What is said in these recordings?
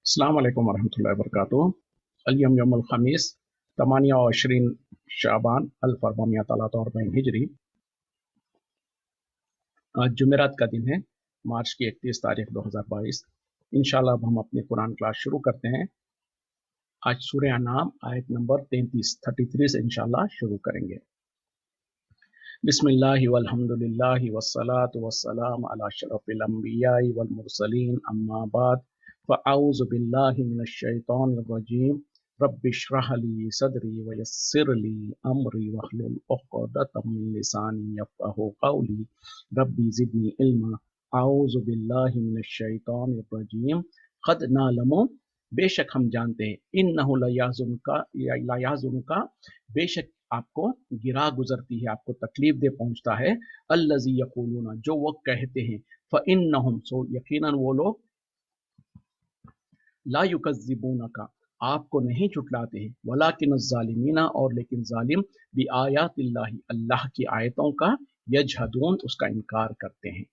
अस्सलाम वालेकुम वरहमतुल्लाहि वबरकातुहू। अल-यौम यौमुल खमीस 28 शाबान 1443 हिजरी। आज जुमेरात का दिन है, मार्च की 31 तारीख 2022। इंशाल्लाह अब हम अपनी कुरान क्लास शुरू करते हैं। आज सूरह अनाम आयत नंबर 33 से इंशाल्लाह शुरू करेंगे। बिस्मिल्लाहि वल्हम्दुलिल्लाहि वस्सलातु वस्सलाम अला अशरफिल अंबियाइ वल मुरसलीन अम्मा बाद फ़अऊज़ु बिल्लाहि मिनश शैतानिर रजीम रब्बिश्रह ली सदरी वयस्सिर ली अमरी वहलुल उक़दतम मिन लिसानी यफ़क़हू क़ौली रब्बी ज़िदनी इल्मा अऊज़ु बिल्लाहि मिनश शैतानिर रजीम क़द नअलमु बेशक हम जानते हैं इन्नहु लयहज़ुनुका बेशक आपको गिरा गुजरती है, आपको तकलीफ दे पहुंचता है। अल्लज़ी यक़ूलूना जो वो कहते हैं, फ़इन्नहुम सो यकीनन वो लोग ला युकज़्ज़िबूनका आपको नहीं झुटलाते हैं, वलाकिन्नज़्ज़ालिमीना और लेकिन जालिम बिआयातिल्लाहि अल्लाह की आयतों का यजहदून उसका इनकार करते हैं।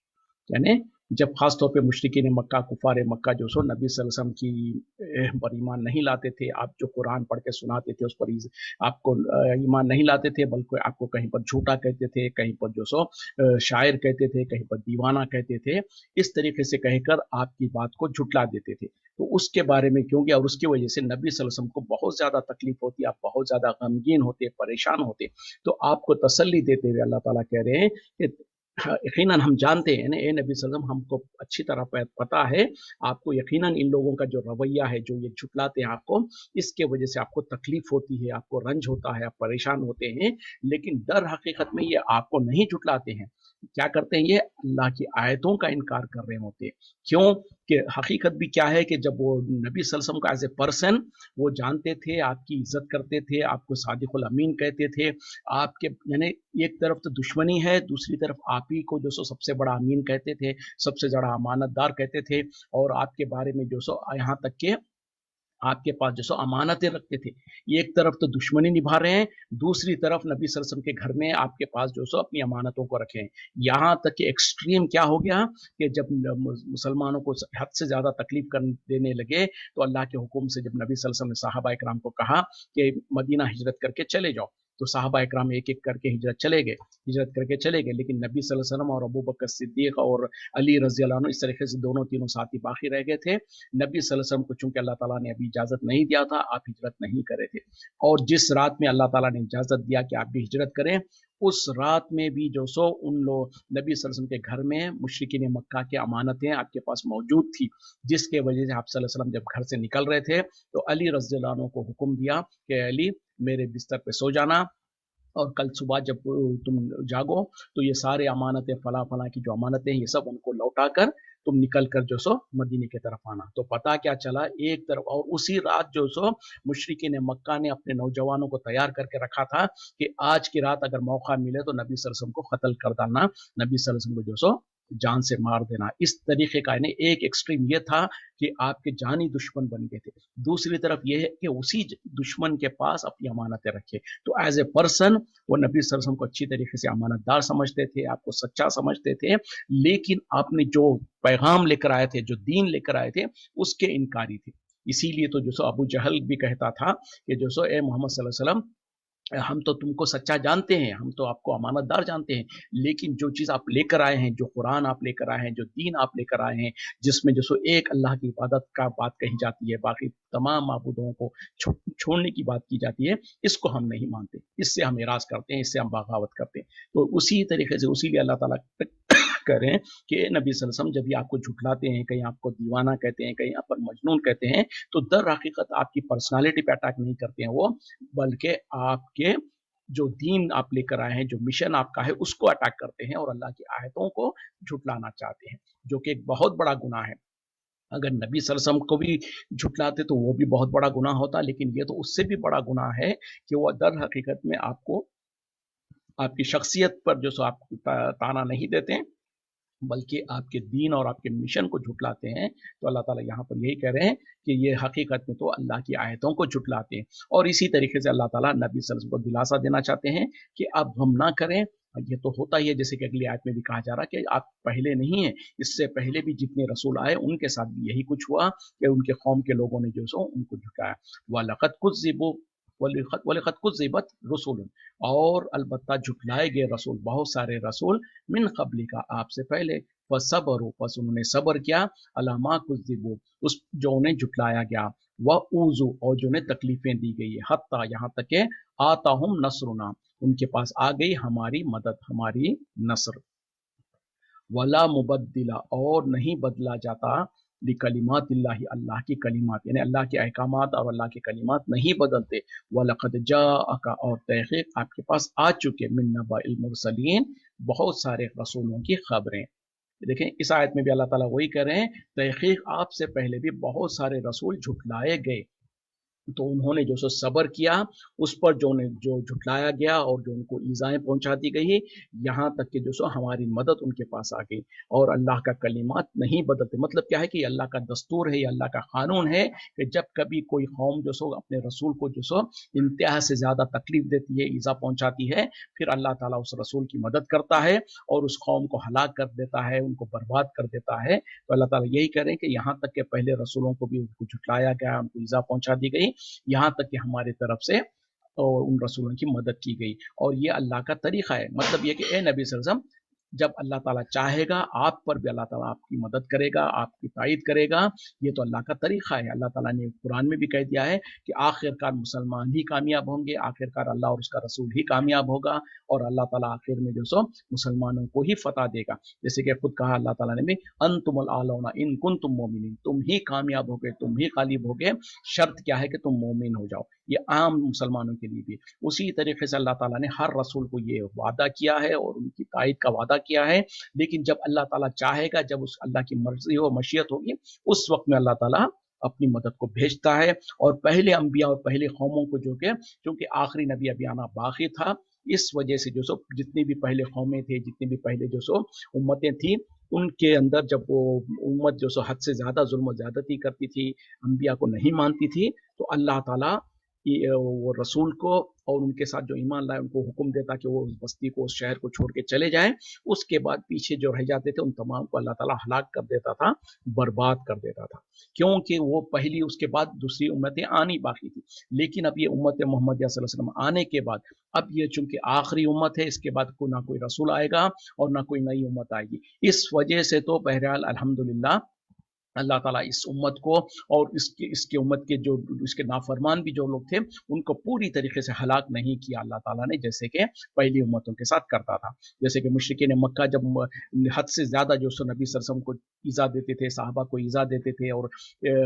यानी जब खास तौर पे मुशरिकीन मक्का कुफार मक्का जो सो नबी सल्लल्लाहु अलैहि वसल्लम की पर ईमान नहीं लाते थे, आप जो कुरान पढ़ के सुनाते थे उस पर आपको ईमान नहीं लाते थे, बल्कि आपको कहीं पर झूठा कहते थे, कहीं पर जो सो शायर कहते थे, कहीं पर दीवाना कहते थे। इस तरीके से कहकर आपकी बात को झुटला देते थे। तो उसके बारे में क्योंकि और उसकी वजह से नबी सल्लल्लाहु अलैहि वसल्लम को बहुत ज़्यादा तकलीफ होती, आप बहुत ज़्यादा गमगीन होते, परेशान होते। तो आपको तसल्ली देते हुए अल्लाह ताला कह रहे हैं कि यकीनन हम जानते हैं, ए नबी सल्लल्लाहु अलैहि वसल्लम हमको अच्छी तरह पता है, आपको यकीनन इन लोगों का जो रवैया है, जो ये झुटलाते हैं आपको, इसके वजह से आपको तकलीफ होती है, आपको रंज होता है, आप परेशान होते हैं। लेकिन दर हकीकत में ये आपको नहीं झुटलाते हैं। क्या करते हैं? ये अल्लाह की आयतों का इनकार कर रहे होते हैं। क्यों? कि हकीकत भी क्या है कि जब वो नबी सल्लल्लाहु अलैहि वसल्लम को एज ए पर्सन वो जानते थे, आपकी इज्जत करते थे, आपको सादिकुल अमीन कहते थे, आपके यानी एक तरफ तो दुश्मनी है, दूसरी तरफ आप ही को जो सो सबसे बड़ा अमीन कहते थे, सबसे बड़ा अमानतदार कहते थे, और आपके बारे में जो सो यहाँ तक के आपके पास जो सो अमानतें रखते थे। एक तरफ तो दुश्मनी निभा रहे हैं, दूसरी तरफ नबी सल्लल्लाहु अलैहि वसल्लम के घर में आपके पास जो सो अपनी अमानतों को रखे हैं। यहाँ तक कि एक्सट्रीम क्या हो गया कि जब मुसलमानों को हद से ज़्यादा तकलीफ कर देने लगे, तो अल्लाह के हुक्म से जब नबी सल्लल्लाहु अलैहि वसल्लम ने सहाबा इकराम को कहा कि मदीना हिजरत करके चले जाओ, तो सहाबा इकराम एक-एक करके हिजरत करके चले गए। लेकिन नबी सल्लल्लाहु अलैहि वसल्लम और अबू बकर सिद्दीक और अली रज़ी अल्लाह अन्हु इस तरीके से दोनों तीनों साथी बाकी रह गए थे। नबी सल्लल्लाहु अलैहि वसल्लम को चूंकि अल्लाह ताला ने अभी इजाज़त नहीं दिया था, आप हिजरत नहीं करे थे। और जिस रात में अल्लाह ताला ने इजाज़त दिया कि आप भी हिजरत करें, उस रात में भी जो सो उन लोग नबी सल्लल्लाहु अलैहि वसल्लम के घर में मुशरिकीन मक्का की अमानतें आपके पास मौजूद थी, जिसके वजह से आप सल्लल्लाहु अलैहि वसल्लम जब घर से निकल रहे थे, तो अली रज़ी अल्लाह अन्हु को हुक्म दिया कि अली मेरे बिस्तर पे सो जाना, और कल सुबह जब तुम जागो तो ये सारे अमानतें फला फला की जो अमानतें हैं ये सब उनको लौटा कर तुम निकल कर जो सो मदीने की तरफ आना। तो पता क्या चला, एक तरफ और उसी रात जो सो मुशरिकीन मक्का ने अपने नौजवानों को तैयार करके रखा था कि आज की रात अगर मौका मिले तो नबी सल्लल्लाहु अलैहि वसल्लम को कत्ल कर डालना, नबी सल्लल्लाहु अलैहि वसल्लम को जो सो जान से मार देना। इस तरीके का यानी एक एक्सट्रीम ये था कि आपके जानी दुश्मन बन गए थे, दूसरी तरफ ये है कि उसी दुश्मन के पास अपनी अमानतें रखे। तो एज ए पर्सन वो नबी सल्लल्लाहु अलैहि वसल्लम को अच्छी तरीके से अमानतदार समझते थे, आपको सच्चा समझते थे, लेकिन आपने जो पैगाम लेकर आए थे, जो दीन लेकर आए थे, उसके इनकारी थे। इसीलिए तो जो सो अबू जहल भी कहता था कि जो सो ए मोहम्मद सल्लल्लाहु अलैहि वसल्लम, हम तो तुमको सच्चा जानते हैं, हम तो आपको अमानतदार जानते हैं, लेकिन जो चीज़ आप लेकर आए हैं, जो कुरान आप लेकर आए हैं, जो दीन आप लेकर आए हैं, जिसमें जो सो एक अल्लाह की इबादत का बात कही जाती है, बाकी तमाम माबूदों को छोड़ने की बात की जाती है, इसको हम नहीं मानते, इससे हम एराज़ करते हैं, इससे हम बगावत करते हैं। तो उसी तरीके से उसीलिए अल्लाह ताला कह रहे हैं कि नबी सल्लल्लाहु अलैहि वसल्लम जब भी आपको झुठलाते हैं, कहीं आपको दीवाना कहते हैं, कहीं आप पर मजनून कहते हैं, तो दर हकीकत आपकी पर्सनालिटी पे अटैक नहीं करते हैं वो, बल्कि आपके जो दीन आप लेकर आए हैं, जो मिशन आपका है, उसको अटैक करते हैं और अल्लाह की आयतों को झुटलाना चाहते हैं, जो कि एक बहुत बड़ा गुनाह है। अगर नबी सल्लल्लाहु अलैहि वसल्लम को भी झुटलाते तो वो भी बहुत बड़ा गुनाह होता, लेकिन ये तो उससे भी बड़ा गुनाह है कि वो दर हकीकत में आपको आपकी शख्सियत पर जो सो आप ताना नहीं देते हैं, बल्कि आपके दीन और आपके मिशन को झुटलाते हैं। तो अल्लाह ताला यहाँ पर यही कह रहे हैं कि ये हकीकत में तो अल्लाह की आयतों को झुटलाते हैं। और इसी तरीके से अल्लाह ताला नबी सल्लल्लाहु अलैहि वसल्लम को दिलासा देना चाहते हैं कि आप गम ना करें, ये तो होता ही है, जैसे कि अगली आयत में भी कहा जा रहा है कि आप पहले नहीं है, इससे पहले भी जितने रसूल आए उनके साथ भी यही कुछ हुआ कि उनके कौम के लोगों ने जो सो उनको झुकाया। वलक़द कुज़्ज़िबू वलक़द कुज़्ज़िबत रुसुल, और अलबत्ता झुटलाए गए रसूल, बहुत सारे रसूल, मिन क़ब्लिका, आपसे पहले, फसबरू, बस उन्होंने सब्र किया, अला मा कुज़्ज़िबू, उस जो उन्हें झुटलाया गया, व ऊज़ू, और जो उन्हें तकलीफें दी गई है, हत्ता, यहाँ तक के आताहुम नसरुना, उनके पास आ गई हमारी मदद, हमारी नसर। वला मुबद्दिला, और नहीं बदला जाता, लिकलिमातिल्लाहि, अल्लाह की कलिमात, यानी अल्लाह के अहकामात और अल्लाह के कलिमात नहीं बदलते। वलक़द जाअका, और तहक़ीक़ आपके पास आ चुके, मिन नबाइल मुरसलीन, बहुत सारे रसूलों की खबरें। देखें इस आयत में भी अल्लाह ताला वही कह रहे हैं, तहक़ीक़ आपसे पहले भी बहुत सारे रसूल झुटलाए गए, तो उन्होंने जो सो सब्र किया उस पर जो झुटलाया गया और जो उनको ईज़ाएँ पहुँचा दी गई, यहाँ तक कि जो सो हमारी मदद उनके पास आ गई, और अल्लाह का कलिमात नहीं बदलते। मतलब क्या है कि अल्लाह का दस्तूर है, ये अल्लाह का कानून है कि जब कभी कोई कौम जो सो अपने रसूल को जो सो इंतहा से ज़्यादा तकलीफ देती है, ईज़ा पहुँचाती है, फिर अल्लाह ताला उस रसूल की मदद करता है और उस कौम को हलाक कर देता है, उनको बर्बाद कर देता है। तो अल्लाह ताला यही कह रहे हैं कि यहाँ तक के पहले रसूलों को भी उनको झुटलाया गया, उनको ईज़ा पहुँचा दी गई, यहाँ तक कि हमारी तरफ से और उन रसूलों की मदद की गई, और ये अल्लाह का तरीक़ा है। मतलब ये कि ए नबी सल्लल्लाहु अलैहि वसल्लम, जब अल्लाह ताला चाहेगा आप पर भी अल्लाह ताला आपकी मदद करेगा, आपकी तायद करेगा, ये तो अल्लाह का तरीक़ा है। अल्लाह ताला ने कुरान में भी कह दिया है कि आखिरकार मुसलमान ही कामयाब होंगे, आखिरकार अल्लाह और उसका रसूल ही कामयाब होगा, और अल्लाह ताला आखिर में जो सो मुसलमानों को ही फ़तह देगा। जैसे कि खुद कहा अल्लाह ताला ने भी, अंतुमुल आलौना इन कुंतुम मोमिनीन, तुम ही कामयाब होगे, तुम ही गालिब होगे, शर्त क्या है कि तुम मोमिन हो जाओ। ये आम मुसलमानों के लिए भी उसी तरीके से अल्लाह ताला ने हर रसूल को ये वादा किया है और उनकी तायद का वादा किया है। लेकिन जब अल्लाह ताला चाहेगा, जब उस अल्लाह की मर्जी हो, मशीयत होगी, उस वक्त में अल्लाह ताला अपनी मदद को भेजता है। और पहले अंबिया और पहले कौमों को जो कि चूंकि आखिरी नबी अभी आना बाकी था, इस वजह से जो सो जितनी भी पहले कौमें थे, जितनी भी पहले जो सो उम्मतें थी, उनके अंदर जब वो उम्मत जो सो हद से ज़्यादा जुल्म ज़्यादती करती थी, अंबिया को नहीं मानती थी, तो अल्लाह ताला वो रसूल को और उनके साथ जो ईमान लाए उनको हुक्म देता कि वो उस बस्ती को, उस शहर को छोड़ के चले जाएं। उसके बाद पीछे जो रह जाते थे उन तमाम को अल्लाह ताला हलाक कर देता था, बर्बाद कर देता था, क्योंकि वो पहली, उसके बाद दूसरी उम्मतें आनी बाकी थी। लेकिन अब ये उम्मत मोहम्मद सल्लल्लाहु अलैहि वसल्लम आने के बाद, अब ये चूंकि आखिरी उम्मत है, इसके बाद को ना कोई रसूल आएगा और ना कोई नई उम्मत आएगी। इस वजह से तो बहरहाल अल्हम्दुलिल्लाह अल्लाह ताला इस उम्मत को और इसके इसके उम्मत के जो इसके नाफरमान भी जो लोग थे, उनको पूरी तरीके से हलाक नहीं किया अल्लाह ताला ने, जैसे कि पहली उम्मतों के साथ करता था। जैसे कि मुशरिकीन मक्का जब हद से ज़्यादा जो सो नबी सल्लल्लाहु अलैहि वसल्लम को ईज़ा देते थे, सहाबा को ईज़ा देते थे और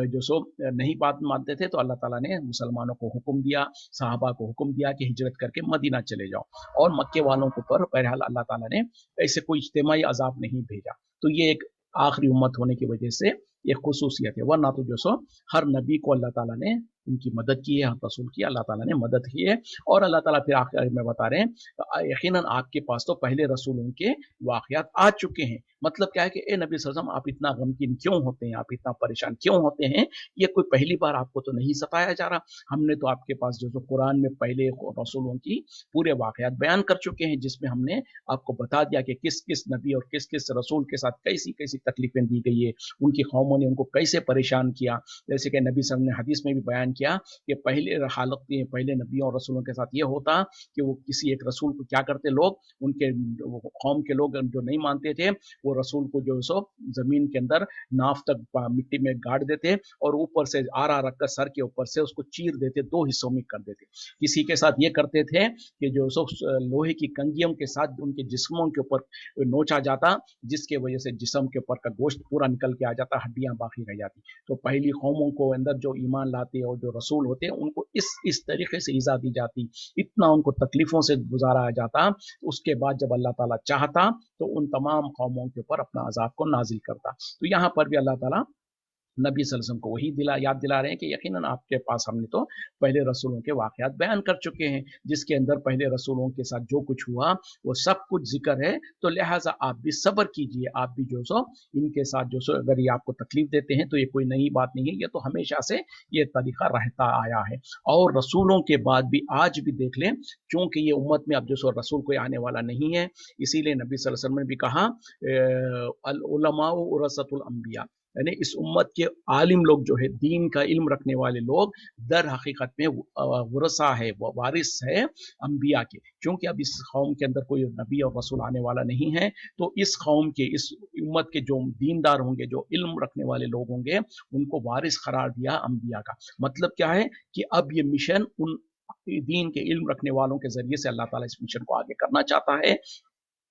जो सो नहीं बात मानते थे, तो अल्लाह ताला ने मुसलमानों को हुक्म दिया, सहाबा को हुक्म दिया कि हिजरत करके मदीना चले जाओ, और मक्के वालों के ऊपर बहरहाल अल्लाह ताला ने ऐसे कोई इज्तिमाई अज़ाब नहीं भेजा। तो ये एक आखिरी उम्मत होने की वजह से ये खुसूसियत है, वरना तो जो सो हर नबी को अल्लाह ताला ने उनकी मदद की है, हर रसूल की अल्लाह ताला ने मदद की है। और अल्लाह ताला फिर आखिर में बता रहे हैं, यकीनन आपके पास तो पहले रसूलों के वाक़यात आ चुके हैं। मतलब क्या है कि ए नबी सल्लल्लाहु अलैहि वसल्लम, आप इतना गमगीन क्यों होते हैं, आप इतना परेशान क्यों होते हैं? ये कोई पहली बार आपको तो नहीं सताया जा रहा। हमने तो आपके पास जो कुरान में पहले रसूलों की पूरे वाक़यात बयान कर चुके हैं, जिसमें हमने आपको बता दिया कि किस किस नबी और किस किस रसूल के साथ कैसी कैसी तकलीफें दी गई है, उनकी कौमों ने उनको कैसे परेशान किया। जैसे कि नबी सल्लल्लाहु अलैहि वसल्लम ने हदीस में भी बयान किया कि पहले हालत में, पहले नबियों और रसूलों के साथ ये होता कि वो किसी एक रसूल को क्या करते लोग, उनके कौम के लोग जो नहीं मानते थे, वो रसूल को जो सो जमीन के अंदर नाफ तक मिट्टी में गाड़ देते और ऊपर से आरा रखकर सर के ऊपर से उसको चीर देते, दो हिस्सों में कर देते। किसी के साथ ये करते थे कि जो सो लोहे की कंगियों के साथ उनके जिस्मों के ऊपर नोचा जाता, जिसके वजह से जिस्म के ऊपर का गोश्त पूरा निकल के आ जाता, हड्डियां बाकी रह जाती। तो पहली कौमों को अंदर जो ईमान लाते और जो रसूल होते हैं, उनको इस तरीके से ईज़ा दी जाती, इतना उनको तकलीफों से गुजारा जाता। उसके बाद जब अल्लाह ताला चाहता तो उन तमाम कौमों के ऊपर अपना अजाब को नाजिल करता। तो यहाँ पर भी अल्लाह ताला नबी सल्लल्लाहु अलैहि वसल्लम को वही याद दिला रहे हैं कि यकीनन आपके पास हमने तो पहले रसूलों के वाक़यात बयान कर चुके हैं, जिसके अंदर पहले रसूलों के साथ जो कुछ हुआ वो सब कुछ जिक्र है, तो लिहाजा आप भी सब्र कीजिए, आप भी जो सो इनके साथ जो सो अगर ये आपको तकलीफ देते हैं तो ये कोई नई बात नहीं है, ये तो हमेशा से ये तरीका रहता आया है। और रसूलों के बाद भी आज भी देख लें, क्योंकि ये उम्मत में अब जो सो रसूल कोई आने वाला नहीं है, इसीलिए नबी सल्लल्लाहु अलैहि वसल्लम ने भी कहा अल उलमाउ वरसतुल अंबिया, यानी इस उम्मत के आलिम लोग जो है, दीन का इल्म रखने वाले लोग दर हकीकत में वरसा है, वारिस है अंबिया के, क्योंकि अब इस कौम के अंदर कोई नबी और रसूल आने वाला नहीं है, तो इस कौम के, इस उम्मत के जो दीनदार होंगे, जो इल्म रखने वाले लोग होंगे, उनको वारिस करार दिया अंबिया का। मतलब क्या है कि अब ये मिशन उन दीन के इल्म रखने वालों के जरिए से अल्लाह ताला इस मिशन को आगे करना चाहता है।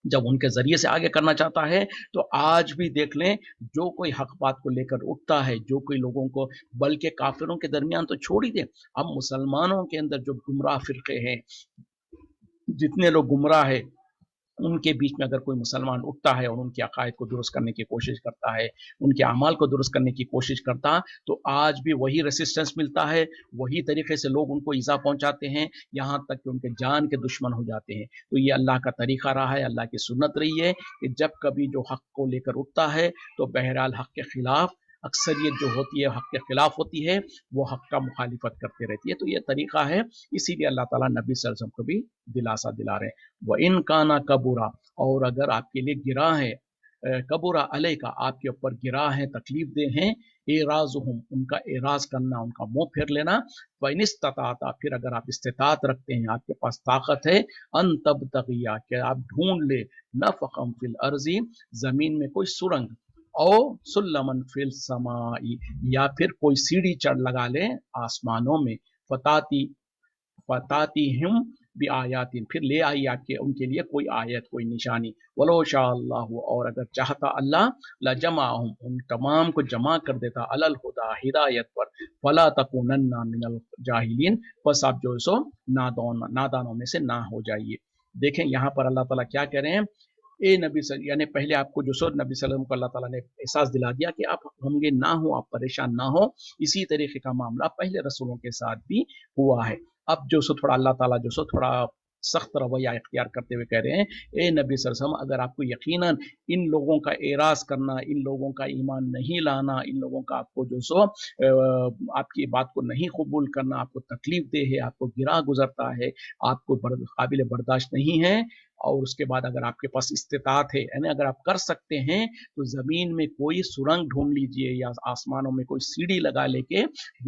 जब उनके जरिए से आगे करना चाहता है, तो आज भी देख लें, जो कोई हक बात को लेकर उठता है, जो कोई लोगों को, बल्कि काफिरों के दरमियान तो छोड़ ही दें, अब मुसलमानों के अंदर जो गुमराह फिरके हैं, जितने लोग गुमराह है, उनके बीच में अगर कोई मुसलमान उठता है और उनके अकायद को दुरुस्त करने की कोशिश करता है, उनके अमाल को दुरुस्त करने की कोशिश करता, तो आज भी वही रेसिस्टेंस मिलता है, वही तरीके से लोग उनको ईज़ा पहुंचाते हैं, यहाँ तक कि उनके जान के दुश्मन हो जाते हैं। तो ये अल्लाह का तरीका रहा है, अल्लाह की सुन्नत रही है कि जब कभी जो हक को लेकर उठता है, तो बहरहाल हक के खिलाफ अक्सरियत जो होती है, हक के खिलाफ होती है, वो हक का मुखालिफत करती रहती है। तो ये तरीका है, इसीलिए अल्लाह ताला नबी सल्लल्लाहु अलैहि वसल्लम को भी दिलासा दिला रहे हैं। व इन काना कबूरा, और अगर आपके लिए गिरा है, कबूरा अलय का, आपके ऊपर गिरा है, तकलीफ दे हैं, एराज़ुहुम, उनका एराज करना, उनका मुंह फेर लेना, फ़इनिस्तताअता, फिर अगर आप इस्तिताअत रखते हैं, आपके पास ताकत है, अन तबतगिया, कि आप ढूंढ ले, नफ़क़म फिल अर्ज़ी, जमीन में कोई सुरंग, औ सुल्लमन फिल समाई, या फिर कोई सीढ़ी चढ़ लगा ले आसमानों में, फताती फताती हिम भी आयातिन, फिर ले आई आपके उनके लिए कोई आयत, कोई निशानी, वलो शाह अल्लाह, और अगर चाहता अल्लाह, लजमाहुम, उन तमाम को जमा कर देता, अलल हुदा, हिदायत पर, फला तकूनन्ना मिनल जाहिलीन, बस आप जो सो नादानों में से ना हो जाइए। देखें यहाँ पर अल्लाह ताला क्या कह रहे हैं, ए नबी यानी पहले आपको जो सो नबी सल्लल्लाहु अलैहि वसल्लम को अल्लाह ताला ने एहसास दिला दिया कि आप गमगीन ना हो, आप परेशान ना हो, इसी तरीके का मामला पहले रसूलों के साथ भी हुआ है। अब जो सो थोड़ा अल्लाह ताला जो सो थोड़ा सख्त रवैया इख्तियार करते हुए कह रहे हैं, ए नबी सल्लल्लाहु अलैहि वसल्लम, अगर आपको यकीनन इन लोगों का एराज करना, इन लोगों का ईमान नहीं लाना, इन लोगों का आपको जो सो आपकी बात को नहीं कबूल करना, आपको तकलीफ दे है, आपको गिरा गुजरता है, आपको काबिल बर्दाश्त नहीं है, और उसके बाद अगर आपके पास इस्तिताअत है, यानी अगर आप कर सकते हैं, तो ज़मीन में कोई सुरंग ढूंढ लीजिए, या आसमानों में कोई सीढ़ी लगा लेके,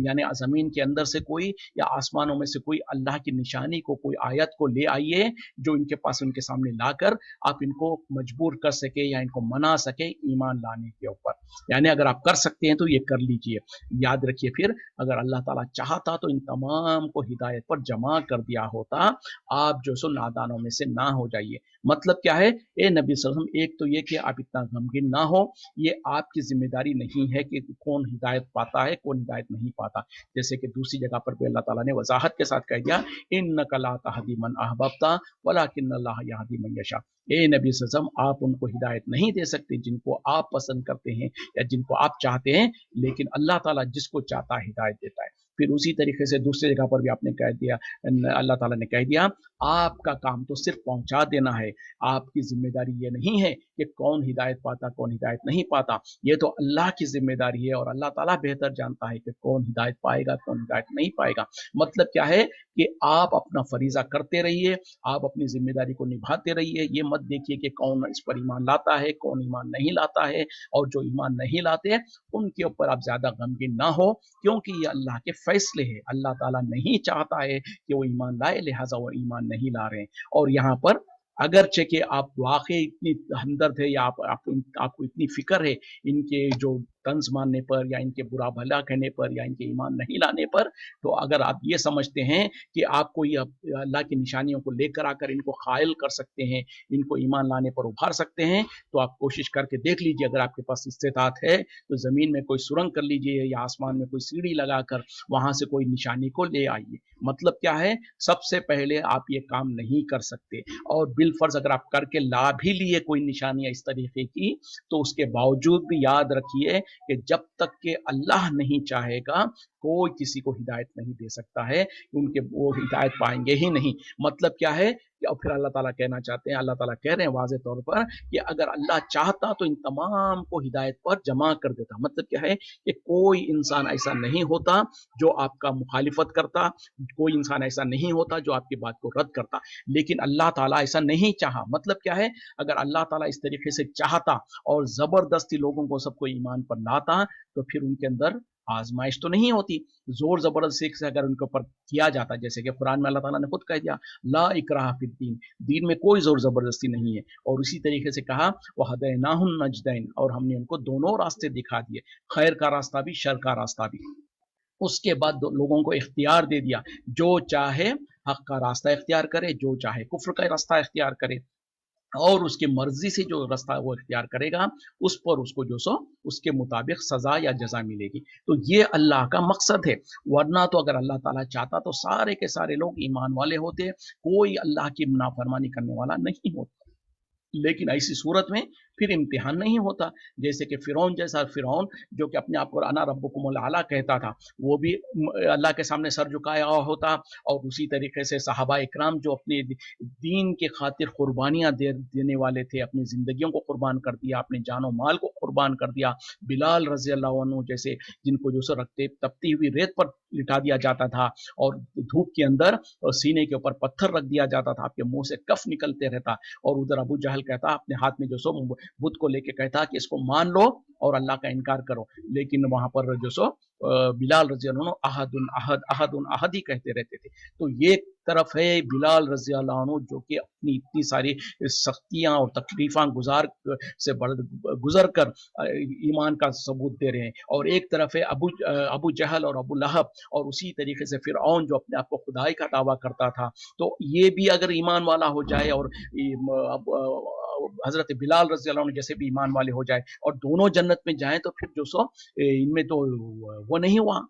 यानी ज़मीन के अंदर से कोई, या आसमानों में से कोई अल्लाह की निशानी को, कोई आयत को ले आइए, जो इनके पास, उनके सामने लाकर आप इनको मजबूर कर सके या इनको मना सके ईमान लाने के ऊपर। यानी अगर आप कर सकते हैं तो ये कर लीजिए। याद रखिए, फिर अगर अल्लाह ताला चाहता तो इन तमाम को हिदायत पर जमा कर दिया होता, आप जो सो नादानों में से ना हो जाइए। मतलब क्या है, ए नबी सल्लल्लाहु अलैहि वसल्लम, एक तो ये कि आप इतना गमगीन ना हो, ये आपकी जिम्मेदारी नहीं है कि कौन हिदायत पाता है, कौन हिदायत नहीं पाता। जैसे कि दूसरी जगह पर भी अल्लाह ताला ने वजाहत के साथ कह दिया, इन्नका ला तहदी मन अहबब्ता वलाकिन्नल्लाह यहदी मन यशा। ए नबी सल्लल्लाहु अलैहि वसल्लम, आप उनको हिदायत नहीं दे सकते जिनको आप पसंद करते हैं या जिनको आप चाहते हैं, लेकिन अल्लाह ताला जिसको चाहता है हिदायत देता है। फिर उसी तरीके से दूसरी जगह पर भी आपने कह दिया, अल्लाह ताला ने कह दिया, आपका काम तो सिर्फ पहुंचा देना है, आपकी जिम्मेदारी ये नहीं है कि कौन हिदायत पाता, कौन हिदायत नहीं पाता, ये तो अल्लाह की जिम्मेदारी है, और अल्लाह ताला बेहतर जानता है कि कौन हिदायत पाएगा, कौन हिदायत नहीं पाएगा। मतलब क्या है कि आप अपना फरीजा करते रहिए, आप अपनी जिम्मेदारी को निभाते रहिए, ये मत देखिए कि कौन इस पर ईमान लाता है, कौन ईमान नहीं लाता है, और जो ईमान नहीं लाते उनके ऊपर आप ज्यादा गमगीन ना हो, क्योंकि ये अल्लाह के फैसले है। अल्लाह ताला नहीं चाहता है कि वो ईमान लाए, लिहाजा वो ईमान नहीं ला रहे हैं। और यहाँ पर अगरचे कि आप वाकई इतनी हमदर्द है, या आपको इतनी फिक्र है इनके जो तंज मारने पर, या इनके बुरा भला कहने पर, या इनके ईमान नहीं लाने पर, तो अगर आप ये समझते हैं कि आपको ये अल्लाह की निशानियों को लेकर आकर इनको कायल कर सकते हैं, इनको ईमान लाने पर उभार सकते हैं, तो आप कोशिश करके देख लीजिए, अगर आपके पास इस्तिताअत है तो ज़मीन में कोई सुरंग कर लीजिए, या आसमान में कोई सीढ़ी लगाकर वहां से कोई निशानी को ले आइए। मतलब क्या है, सबसे पहले आप ये काम नहीं कर सकते, और बिलफर्ज अगर आप करके ला भी लिए कोई निशानियां इस तरीके की, तो उसके बावजूद भी याद रखिए کہ जब तक कि अल्लाह नहीं चाहेगा कोई किसी को हिदायत नहीं दे सकता है, उनके वो हिदायत पाएंगे ही नहीं। मतलब क्या है कि और फिर अल्लाह ताला कहना चाहते हैं, अल्लाह ताला कह रहे हैं वाज़े तौर पर कि अगर अल्लाह चाहता तो इन तमाम को हिदायत पर जमा कर देता। मतलब क्या है कि कोई इंसान ऐसा नहीं होता जो आपका मुखालिफत करता, कोई इंसान ऐसा नहीं होता जो आपकी बात को रद्द करता, लेकिन अल्लाह ताला ऐसा नहीं चाहा। मतलब क्या है, अगर अल्लाह ताला इस तरीके से चाहता और जबरदस्ती लोगों को सबको ईमान पर लाता तो फिर उनके अंदर आजमाइश तो नहीं होती। जोर जबरदस्ती से अगर उनके ऊपर किया जाता, जैसे कि कुरान में अल्लाह ताला ने खुद कह दिया ला इकराह फिद्दीन, दीन में कोई जोर जबरदस्ती नहीं है। और उसी तरीके से कहा वह हदैनाहुन नजदैन, और हमने उनको दोनों रास्ते दिखा दिए, खैर का रास्ता भी शर का रास्ता भी। उसके बाद लोगों को इख्तियार दे दिया, जो चाहे हक का रास्ता इख्तियार करे, जो चाहे कुफ्र का रास्ता इख्तियार करे, और उसकी मर्जी से जो रास्ता वो इख्तियार करेगा उस पर उसको जो सो उसके मुताबिक सजा या जजा मिलेगी। तो ये अल्लाह का मकसद है। वरना तो अगर अल्लाह ताला चाहता तो सारे के सारे लोग ईमान वाले होते, कोई अल्लाह की नाफरमानी करने वाला नहीं होता। लेकिन ऐसी सूरत में फिर इम्तिहान नहीं होता। जैसे कि फिरौन जैसा फिरौन जो कि अपने आप को अना रब्बुकुमुल आला कहता था, वो भी अल्लाह के सामने सर झुकाया हुआ होता। और उसी तरीके से सहाबा इकराम जो अपने दीन के खातिर कुर्बानियां देने वाले थे, अपनी जिंदगियों को कुर्बान कर दिया, अपने जानो माल को कुर्बान कर दिया। बिलाल रजी अल्लाह अन्हु जैसे, जिनको जो सो रखते तपती हुई रेत पर लिटा दिया जाता था और धूप के अंदर और सीने के ऊपर पत्थर रख दिया जाता था, आपके मुंह से कफ निकलते रहता। और उधर अबू जहल कहता, अपने हाथ में जो सो बुत को लेके कहता कि इसको मान लो और अल्लाह का इनकार करो। लेकिन वहां पर जो सो बिलाल रजी अल्लाह अन्हु अहदुन अहद अहदुन अहद ही कहते रहते थे। तो ये तरफ है बिलाल रजी अल्लाह अन्हु जो कि अपनी इतनी सारी सख्तियां और तकलीफां गुजर कर ईमान का सबूत दे रहे हैं। और एक तरफ है अबू जहल और अबू लहब, और उसी तरीके से फिरऔन जो अपने आप को खुदाई का दावा करता था। तो ये भी अगर ईमान वाला हो जाए और हजरत बिलाल रजी अल्लाह अन्हु जैसे भी ईमान वाले हो जाए और दोनों जन्नत में जाएं, तो फिर जो सो इनमें तो वो नहीं हुआ,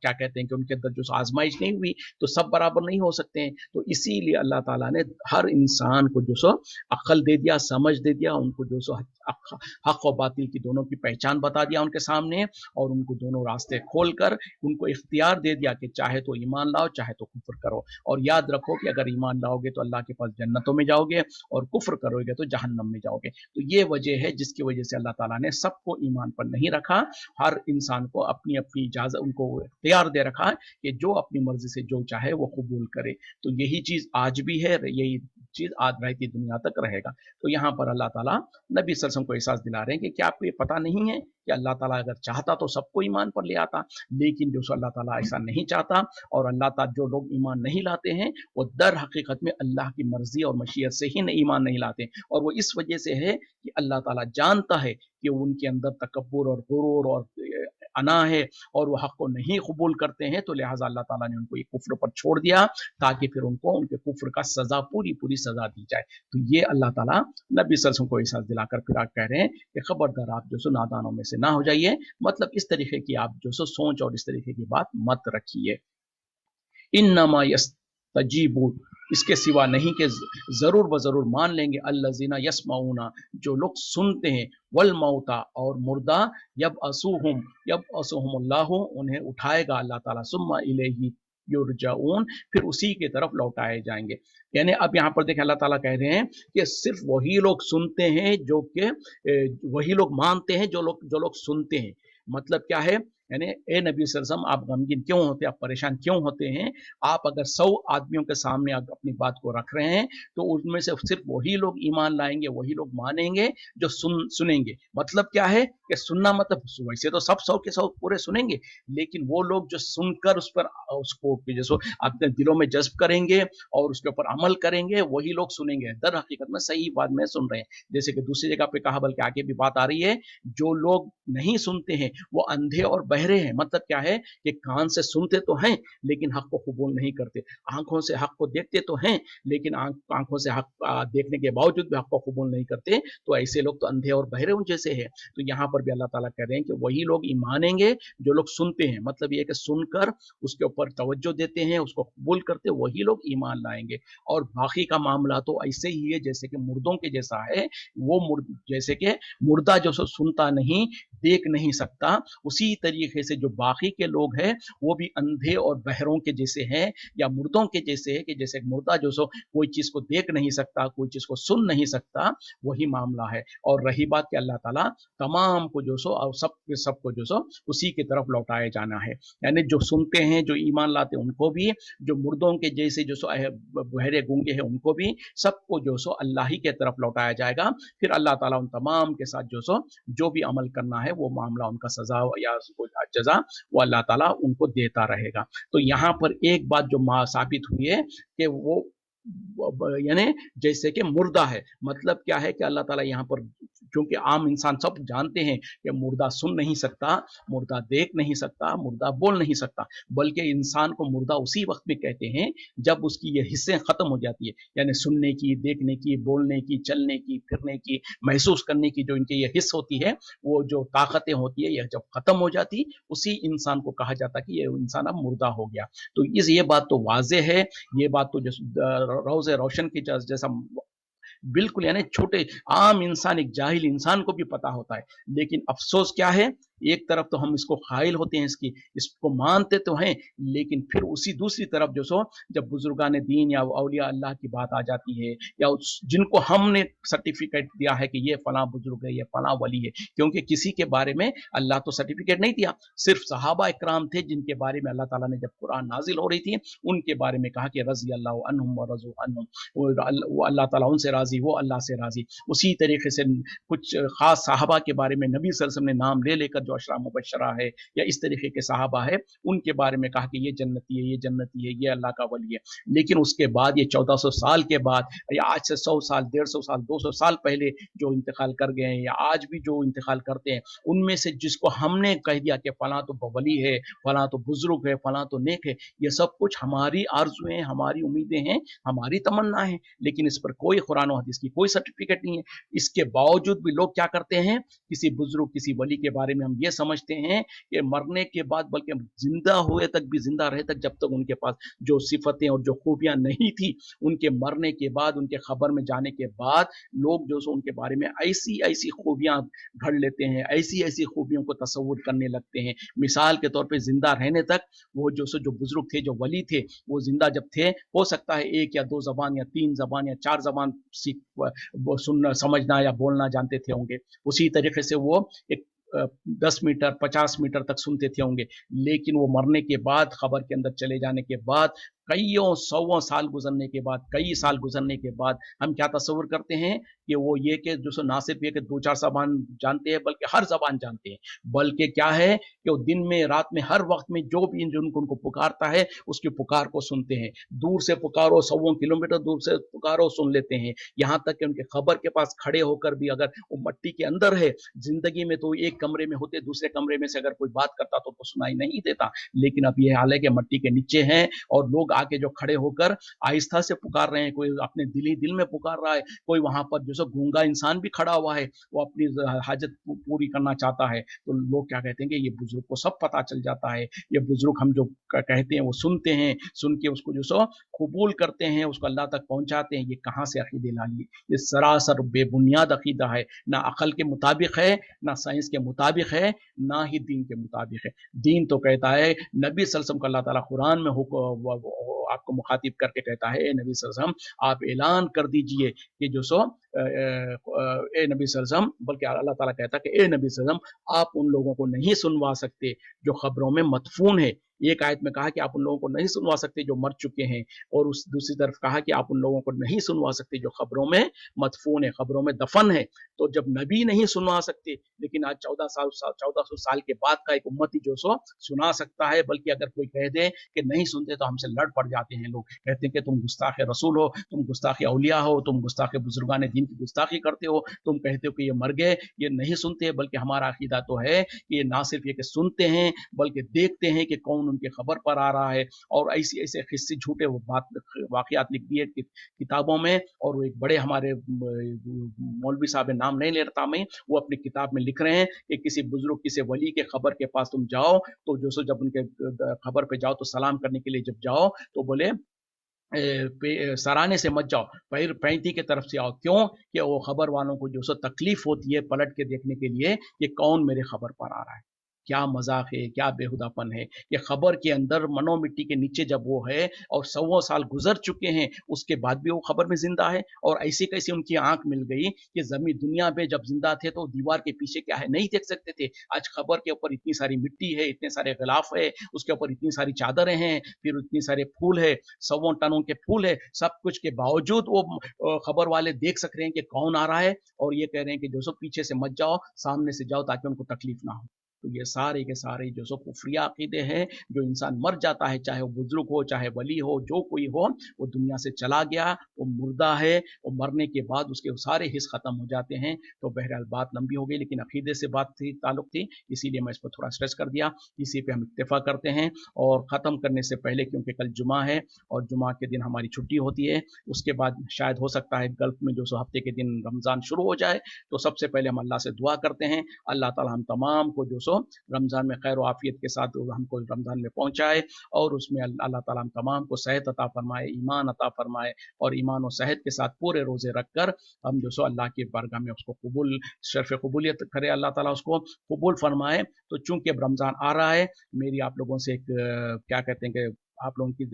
क्या कहते हैं कि उनके अंदर जो आजमाइश नहीं हुई, तो सब बराबर नहीं हो सकते हैं। तो इसीलिए अल्लाह ताला ने हर इंसान को जो सो अक्ल दे दिया, समझ दे दिया, उनको जो सो हक और बातिल की दोनों की पहचान बता दिया उनके सामने, और उनको दोनों रास्ते खोलकर उनको इख्तियार दे दिया कि चाहे तो ईमान लाओ, चाहे तो कुफ्र करो। और याद रखो कि अगर ईमान लाओगे तो अल्लाह के पास जन्नतों में जाओगे, और कुफ्र करोगे तो जहन्नम में जाओगे। तो ये वजह है जिसकी वजह से अल्लाह ताला ने सबको ईमान पर नहीं रखा। हर इंसान को अपनी अपनी इजाजत, उनको इख्तियार दे रखा है कि जो अपनी मर्जी से जो चाहे वो कबूल करे। तो यही चीज आज भी है, यही चीज आज रहती दुनिया तक रहेगा। तो यहाँ पर अल्लाह ताला नबी सल्लल्लाहु अलैहि वसल्लम को एहसास दिला रहे हैं कि क्या आपको ये पता नहीं है कि अल्लाह ताला अगर चाहता तो सबको ईमान पर ले आता, लेकिन जो अल्लाह ताला ऐसा नहीं चाहता। और अल्लाह ताला जो लोग ईमान नहीं लाते हैं वो दर हकीकत में अल्लाह की मर्जी और मशीयत से ही ईमान नहीं लाते, और वो इस वजह से है कि अल्लाह ताला जानता है कि उनके अंदर तकब्बुर और गुरूर और अना है और वो हक को नहीं कबूल करते हैं। तो लिहाजा अल्लाह ताला ने उनको ये कुफ्र पर छोड़ दिया ताकि फिर उनको उनके कुफ्र का सजा पूरी पूरी सजा दी जाए। तो ये अल्लाह ताला नबी सल्लल्लाहु अलैहि वसल्लम को एहसास दिलाकर फिर कह रहे हैं कि खबरदार आप जो सो नादानों में से ना हो जाइए। मतलब इस तरीके की आप जो सो सोच और इस तरीके की बात मत रखिए। इन्नमा यस्तजीबू, इसके सिवा नहीं कि जरूर ब जरूर मान लेंगे अल्लज़ीना यस्माऊना, जो लोग सुनते हैं, वल मौता, और मुर्दा, यब असुहुमुल्लाहु, उन्हें उठाएगा अल्लाह ताला, सुम्मा इलैहि युरजाऊन, फिर उसी की तरफ लौटाए जाएंगे। यानी अब यहाँ पर देखें अल्लाह ताला कह रहे हैं कि सिर्फ वही लोग सुनते हैं जो कि वही लोग मानते हैं जो लोग सुनते हैं। मतलब क्या है, यानी ए नबी सल्लल्लाहु अलैहि वसल्लम, आप गमगीन क्यों होते, आप परेशान क्यों होते हैं? आप अगर 100 आदमियों के सामने आप अपनी बात को रख रहे हैं तो उनमें से सिर्फ वही लोग ईमान लाएंगे, वही लोग मानेंगे जो सुनेंगे। मतलब क्या है कि सुनना मतलब वैसे तो सब 100 के 100 पूरे सुनेंगे, लेकिन वो लोग जो सुनकर उस पर उसको जैसे अपने दिलों में जज्ब करेंगे और उसके ऊपर अमल करेंगे, वही लोग सुनेंगे। दर हकीकत में सही बात में सुन रहे हैं। जैसे कि दूसरी जगह पे कहा, बल्कि आगे भी बात आ रही है, जो लोग नहीं सुनते हैं वो अंधे और बहरे हैं। मतलब क्या है कि कान से सुनते तो हैं लेकिन हक को कबूल नहीं करते, आंखों से हक को देखते तो हैं लेकिन आंखों से हक देखने के बावजूद भी हक को कबूल नहीं करते। तो ऐसे लोग तो अंधे और बहरे उन जैसे हैं। तो यहाँ पर भी अल्लाह ताला कह रहे हैं कि वही लोग ईमानेंगे जो लोग सुनते हैं। मतलब ये कि सुनकर उसके ऊपर तवज्जो देते हैं, उसको कबूल करते, वही लोग ईमान लाएंगे। और बाकी का मामला तो ऐसे ही है जैसे कि मुर्दों के जैसा है। वो जैसे कि मुर्दा जो सुनता नहीं, देख नहीं सकता, उसी तरीके से जो बाकी के लोग हैं वो भी अंधे और बहरों के जैसे हैं, या मुर्दों के जैसे है, कि जैसे एक मुर्दा जो सो कोई चीज को देख नहीं सकता, कोई चीज को सुन नहीं सकता, वही मामला है। और रही बात कि अल्लाह ताला तमाम को जो सो और सबको जो सो उसी की तरफ लौटाया जाना है, यानी जो सुनते हैं, जो ईमान लाते हैं उनको भी, जो मुर्दों के जैसे जो सो बहरे गूंगे हैं उनको भी, सबको जो सो अल्लाह ही के तरफ लौटाया जाएगा। फिर अल्लाह ताला उन तमाम के साथ जो भी अमल करना है, वो मामला उनका सजा या जजा, वो अल्लाह ताला उनको देता रहेगा। तो यहाँ पर एक बात जो साबित हुई है कि वो यानी जैसे कि मुर्दा है, मतलब क्या है कि अल्लाह ताला यहाँ पर, क्योंकि आम इंसान सब जानते हैं कि मुर्दा सुन नहीं सकता, मुर्दा देख नहीं सकता, मुर्दा बोल नहीं सकता, बल्कि इंसान को मुर्दा उसी वक्त में कहते हैं जब उसकी ये हिस्सें खत्म हो जाती है, यानी सुनने की, देखने की, बोलने की, चलने की, फिरने की, महसूस करने की जो इनके ये हिस्स होती है, वो जो ताकतें होती है, यह जब खत्म हो जाती, उसी इंसान को कहा जाता कि ये इंसान अब मुर्दा हो गया। तो ये बात तो वाजे है, ये बात तो रोज़े रोशन की जैसा बिल्कुल, यानी छोटे आम इंसान, एक जाहिल इंसान को भी पता होता है। लेकिन अफ़सोस क्या है, एक तरफ तो हम इसको क़ाइल होते हैं, इसको मानते तो हैं, लेकिन फिर उसी दूसरी तरफ जब बुज़ुर्गान दीन या औलिया अल्लाह की बात आ जाती है, या जिनको हमने सर्टिफ़िकेट दिया है कि ये फ़लाँ बुज़ुर्ग है, ये फ़लाँ वली है, क्योंकि किसी के बारे में अल्लाह तो सर्टिफ़िकेट नहीं दिया, सिर्फ़ सहाबा इकराम थे जिनके बारे में अल्लाह ताला ने जब कुरान नाज़िल हो रही थी, उनके बारे में कहा कि रज़ी अल्लाहु अन्हुम व रज़ू अन्हुम, वो अल्लाह ताला उनसे राज़ी, वो अल्लाह से राज़ी। उसी तरीके से कुछ ख़ास सहाबा के बारे में नबी सल्लल्लाहु अलैहि वसल्लम ने नाम ले लेकर जो अशरा मुबश्शरा है या इस तरीके के सहाबा है, उनके बारे में कहा कि ये जन्नती है, ये जन्नती है, ये अल्लाह का वली है। लेकिन उसके बाद ये 1400 साल के बाद, या आज से 100 साल, 150 साल, 200 साल पहले जो इंतकाल कर गए हैं, या आज भी जो इंतकाल करते हैं, उनमें से जिसको हमने कह दिया कि फलां तो वली है, फलां तो बुजुर्ग है, फलां तो नेक है, ये सब कुछ हमारी आरज़ुएं, हमारी उम्मीदें हैं, हमारी तमन्ना है, लेकिन इस पर कोई कुरान और हदीस की कोई सर्टिफिकेट नहीं है। इसके बावजूद भी लोग क्या करते हैं, किसी बुजुर्ग, किसी वली के बारे में हम ये समझते हैं कि मरने के बाद, बल्कि जिंदा हुए तक भी, जिंदा रहे तक, जब तक उनके पास जो सिफतें और जो खूबियां नहीं थी, उनके मरने के बाद, उनके खबर में जाने के बाद लोग उनके बारे में ऐसी ऐसी खूबियां घड़ लेते हैं, ऐसी ऐसी खूबियों को तस्वुर करने लगते हैं। मिसाल के तौर पे जिंदा रहने तक वो जो बुजुर्ग थे, जो वली थे, वो जिंदा जब थे, हो सकता है 1 या 2 ज़बान या 3 ज़बान या 4 ज़बान सीख वो सुनना, समझना या बोलना जानते थे होंगे। उसी तरीके से वो एक 10 मीटर 50 मीटर तक सुनते थे होंगे, लेकिन वो मरने के बाद, खबर के अंदर चले जाने के बाद, कईयों सौों साल गुजरने के बाद, कई साल गुजरने के बाद, हम क्या तस्वुर करते हैं कि वो ये कि ना सिर्फ ये कि 2-4 ज़बान जानते हैं, बल्कि हर ज़बान जानते हैं। बल्कि क्या है कि वो दिन में, रात में, हर वक्त में जो भी उनको पुकारता है, उसकी पुकार को सुनते हैं। दूर से पुकारो, सौों किलोमीटर दूर से पुकारो, सुन लेते हैं। यहाँ तक कि उनके खबर के पास खड़े होकर भी, अगर वो मट्टी के अंदर है, जिंदगी में तो एक कमरे में होते, दूसरे कमरे में से अगर कोई बात करता तो सुनाई नहीं देता, लेकिन अब ये हाल है कि मट्टी के नीचे हैं और लोग आके जो खड़े होकर आहिस्ता से पुकार रहे हैं, कोई अपने दिल में पुकार रहा है, कोई वहां पर जो गूंगा इंसान भी खड़ा हुआ है, वो अपनी हाजत पूरी करना चाहता है। तो लोग क्या कहते हैं कि ये बुजुर्ग को सब पता चल जाता है, ये बुजुर्ग हम जो कहते हैं वो सुनते हैं, सुन के उसको कबूल करते हैं, उसको अल्लाह तक पहुंचाते हैं। ये कहाँ से अकीदे ला लिए? ये सरासर बेबुनियाद अकीदा है, ना अकल के मुताबिक है, ना साइंस के मुताबिक है, ना ही दीन के मुताबिक है। दीन तो कहता है, नबी सल्लल्लाहु अलैहि वसल्लम को अल्लाह ताला कुरान में आपको मुखातिब करके कहता है, ए नबी सल्लल्लाहु अलैहि वसल्लम, आप ऐलान कर दीजिए कि ए नबी सल्लल्लाहु अलैहि वसल्लम, बल्कि अल्लाह ताला कहता है कि ए नबी सल्लल्लाहु अलैहि वसल्लम, आप उन लोगों को नहीं सुनवा सकते जो खबरों में मदफून है। एक आयत में कहा कि आप उन लोगों को नहीं सुनवा सकते जो मर चुके हैं, और उस दूसरी तरफ कहा कि आप उन लोगों को नहीं सुनवा सकते जो खबरों में मदफून है, खबरों में दफन है। तो जब नबी नहीं सुनवा सकते, लेकिन आज 1400 साल के बाद का एक उम्मती सुना सकता है। बल्कि अगर कोई कह दे कि नहीं सुनते तो हमसे लड़ पड़ जाते हैं लोग, कहते हैं कि तुम गुस्ताख रसूल हो, तुम गुस्ताख औलिया हो, तुम गुस्ताख बुजुर्गान दीन की गुस्ताखी करते हो, तुम कहते हो कि ये मर गए, ये नहीं सुनते। बल्कि हमारा अकीदा तो है कि ये ना सिर्फ ये कि सुनते हैं, बल्कि देखते हैं कि कौन उनके खबर पर आ रहा है। और ऐसी ऐसे किस्से झूठे वाकयात लिख दिए किताबों में, और वो एक बड़े हमारे मौलवी साहब, नाम नहीं ले रहा मैं, वो अपनी किताब में लिख रहे हैं कि किसी बुजुर्ग, किसी वली के खबर के पास तुम जाओ, तो जब उनके खबर पे जाओ तो सलाम करने के लिए जब जाओ, तो बोले सराहने से मत जाओ, पैर पैंती की तरफ से आओ। क्यों? कि वो खबर वालों को जो सो तकलीफ होती है पलट के देखने के लिए कि कौन मेरे खबर पर आ रहा है। क्या मजाक है, क्या बेहुदापन है। ये खबर के अंदर मनो मिट्टी के नीचे जब वो है और सौ साल गुजर चुके हैं, उसके बाद भी वो खबर में जिंदा है। और ऐसी कैसी उनकी आंख मिल गई कि जमीन दुनिया पे जब जिंदा थे तो दीवार के पीछे क्या है नहीं देख सकते थे। आज खबर के ऊपर इतनी सारी मिट्टी है, इतने सारे गिलाफ है, उसके ऊपर इतनी सारी चादरें हैं, फिर इतनी सारे फूल है, सौ टनों के फूल है। सब कुछ के बावजूद वो खबर वाले देख सक रहे हैं कि कौन आ रहा है, और ये कह रहे हैं कि जो सो पीछे से मत जाओ, सामने से जाओ ताकि उनको तकलीफ ना हो। तो ये सारे के सारे जो सो कुफरिया अकीदे हैं। जो इंसान मर जाता है, चाहे वो बुजुर्ग हो, चाहे वली हो, जो कोई हो, वो दुनिया से चला गया, वो मुर्दा है। वो मरने के बाद उसके सारे हिस्स खत्म हो जाते हैं। तो बहरहाल बात लंबी हो गई, लेकिन अकीदे से बात थी, ताल्लुक थी, इसीलिए मैं इस पर थोड़ा स्ट्रेस कर दिया। इसी पे हम इत्तेफा करते हैं। और ख़त्म करने से पहले, क्योंकि कल जुमा है और जुमा के दिन हमारी छुट्टी होती है, उसके बाद शायद हो सकता है गल्फ में जो सो हफ्ते के दिन रमज़ान शुरू हो जाए। तो सबसे पहले हम अल्लाह से दुआ करते हैं, अल्लाह ताला हम तमाम को जो सो रमज़ान में खैर आफियत के साथ हमको रमज़ान में पहुँचाए, और उसमें अल्लाह ताला हम तमाम को सेहत अता फरमाए, ईमान अता फरमाए, और ईमान और सेहत के साथ पूरे रोज़े रख कर हम जो सो अल्लाह की बारगाह में उसको कबूल, शर्फ़ कबूलियत करे, अल्लाह ताला उसको कबूल फरमाए। तो चूँकि अब रमज़ान आ रहा है, मेरी आप लोगों से एक क्या कहते हैं कि आप लोगों की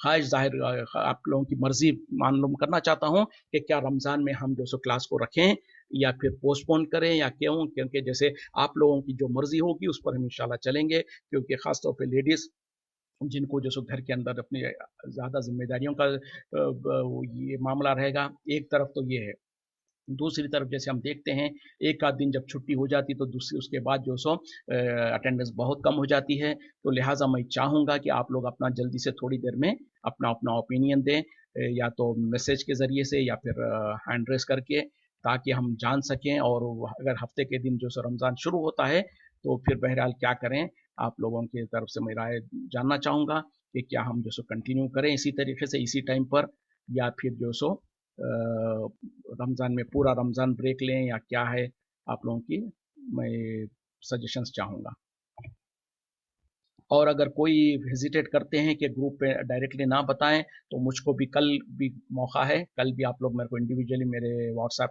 ख्वाहिश ज़ाहिर, आप लोगों की मर्ज़ी मालूम करना चाहता हूँ कि क्या रमज़ान में हम जो सो क्लास को रखें या फिर पोस्टपोन करें या क्यों? क्योंकि जैसे आप लोगों की जो मर्ज़ी होगी उस पर हम इंशाल्लाह चलेंगे, क्योंकि ख़ास तौर पे लेडीज़ जिनको जो सो घर के अंदर अपनी ज़्यादा ज़िम्मेदारियों का ये मामला रहेगा, एक तरफ तो ये है। दूसरी तरफ जैसे हम देखते हैं, एक आध दिन जब छुट्टी हो जाती तो दूसरी उसके बाद जो सो अटेंडेंस बहुत कम हो जाती है। तो लिहाजा मैं चाहूँगा कि आप लोग अपना जल्दी से थोड़ी देर में अपना अपना ओपिनियन दें, या तो मैसेज के ज़रिए से या फिर हैंड रेस करके, ताकि हम जान सकें। और अगर हफ्ते के दिन जो सो रमज़ान शुरू होता है तो फिर बहरहाल क्या करें, आप लोगों की तरफ से मैं राय जानना चाहूँगा कि क्या हम जो सो कंटिन्यू करें इसी तरीके से इसी टाइम पर, या फिर जो सो रमज़ान में पूरा रमज़ान ब्रेक लें, या क्या है आप लोगों की, मैं सजेशंस चाहूँगा। और अगर कोई हेजिटेट करते हैं कि ग्रुप पे डायरेक्टली ना बताएं, तो मुझको भी कल भी मौका है, कल भी आप लोग मेरे को इंडिविजुअली मेरे व्हाट्सएप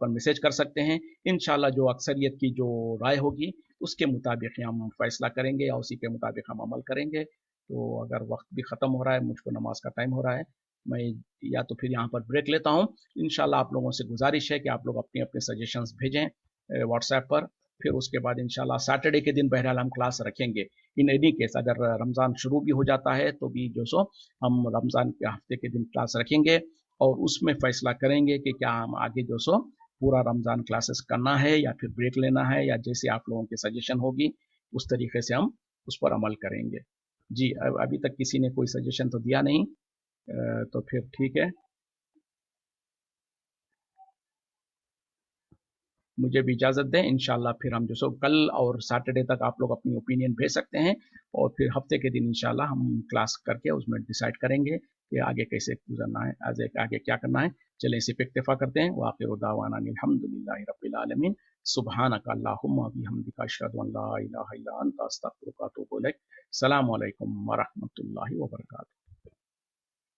पर मैसेज कर सकते हैं। इंशाल्लाह जो अक्सरियत की जो राय होगी उसके मुताबिक ही हम फैसला करेंगे, या उसी के मुताबिक हम अमल करेंगे। तो अगर वक्त भी ख़त्म हो रहा है, मुझको नमाज का टाइम हो रहा है, मैं या तो फिर यहाँ पर ब्रेक लेता हूँ। इंशाल्लाह आप लोगों से गुजारिश है कि आप लोग अपने अपने सजेशंस भेजें व्हाट्सएप पर। फिर उसके बाद इंशाल्लाह सैटरडे के दिन बहरहाल हम क्लास रखेंगे। इन एनी केस अगर रमज़ान शुरू भी हो जाता है तो भी जो सो हम रमज़ान के हफ्ते के दिन क्लास रखेंगे, और उसमें फ़ैसला करेंगे कि क्या हम आगे जो सो पूरा रमज़ान क्लासेस करना है या फिर ब्रेक लेना है, या जैसे आप लोगों की सजेशन होगी उस तरीके से हम उस पर अमल करेंगे। जी, अभी तक किसी ने कोई सजेशन तो दिया नहीं, तो फिर ठीक है। मुझे भी इजाज़त दें, इंशाल्लाह फिर हम जो सो कल और सैटरडे तक आप लोग अपनी ओपिनियन भेज सकते हैं, और फिर हफ्ते के दिन इंशाल्लाह हम क्लास करके उसमें डिसाइड करेंगे कि आगे कैसे गुजरना है, आगे क्या करना है। चलें इसी पे इक्तफ़ा करते हैं। व आखिरु दावाना अनिल हम्दुलिल्लाहि रब्बिल आलमीन। सुब्हानक अल्लाहुम्मा व बिहम्दिका अशहदु अन ला इलाहा इल्ला अंता अस्तगफिरुका व अतूबु इलैक। अस्सलामु अलैकुम व रहमतुल्लाहि व बरकातुहू।